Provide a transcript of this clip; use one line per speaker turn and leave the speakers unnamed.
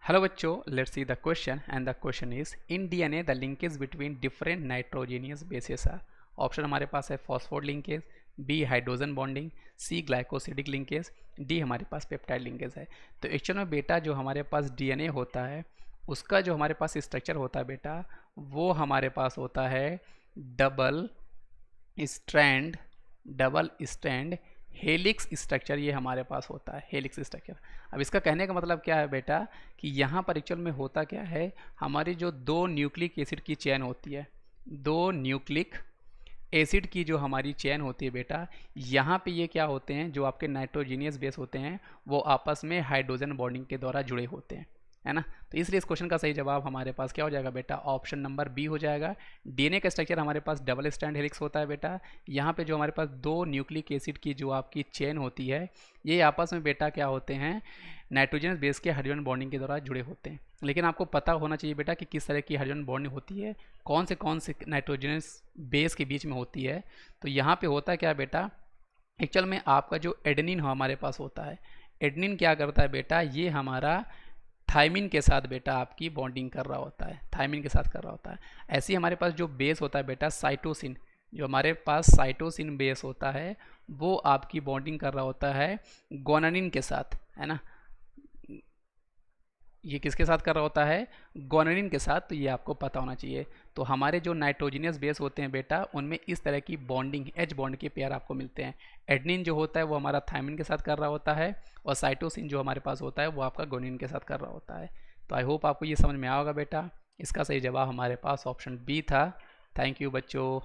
Hello बच्चों, let's see the question and the question is in DNA the linkage between different nitrogenous bases are option हमारे पास है फॉस्फोड linkage, B hydrogen bonding, सी glycosidic linkage, D हमारे पास peptide linkage है। तो actual में बेटा जो हमारे पास डीएनए होता है उसका जो हमारे पास स्ट्रक्चर होता है बेटा वो हमारे पास होता है double strand double strand helix structure. ये हमारे पास होता है हेलिक्स स्ट्रक्चर। अब इसका कहने का मतलब क्या है बेटा कि यहाँ पर एक्चुअल में होता क्या है, हमारी जो दो न्यूक्लिक एसिड की चेन होती है, दो न्यूक्लिक एसिड की जो हमारी चेन होती है बेटा, यहाँ पे ये क्या होते हैं, जो आपके नाइट्रोजीनियस बेस होते हैं वो आपस में हाइड्रोजन बॉन्डिंग के द्वारा जुड़े होते हैं, है ना। तो इसलिए इस क्वेश्चन का सही जवाब हमारे पास क्या हो जाएगा बेटा, ऑप्शन नंबर बी हो जाएगा। डीएनए का स्ट्रक्चर हमारे पास डबल स्ट्रैंड हेलिक्स होता है बेटा। यहाँ पे जो हमारे पास दो न्यूक्लिक एसिड की जो आपकी चेन होती है ये आपस में बेटा क्या होते हैं, नाइट्रोजन बेस के हाइड्रोजन बॉन्डिंग के द्वारा जुड़े होते हैं। लेकिन आपको पता होना चाहिए बेटा कि किस तरह की हाइड्रोजन बॉन्डिंग होती है, कौन से नाइट्रोजनस बेस के बीच में होती है। तो यहाँ पे होता क्या बेटा, एक्चुअल में आपका जो एडेनिन हमारे पास होता है, एडेनिन क्या करता है बेटा, ये हमारा थायमिन के साथ बेटा आपकी बॉन्डिंग कर रहा होता है, थायमिन के साथ कर रहा होता है। ऐसे ही हमारे पास जो बेस होता है बेटा साइटोसिन, जो हमारे पास साइटोसिन बेस होता है वो आपकी बॉन्डिंग कर रहा होता है गोनानिन के साथ, है ना। ये किसके साथ कर रहा होता है, गोनानिन के साथ। तो ये आपको पता होना चाहिए। तो हमारे जो नाइट्रोजीनियस बेस होते हैं बेटा उनमें इस तरह की बॉन्डिंग एच बॉन्ड के पेयर आपको मिलते हैं। एडनिन जो होता है वो हमारा थायमिन के साथ कर रहा होता है और साइटोसिन जो हमारे पास होता है वो आपका गोनिन के साथ कर रहा होता है। तो आई होप आपको ये समझ में आएगा बेटा। इसका सही जवाब हमारे पास ऑप्शन बी था। थैंक यू बच्चों।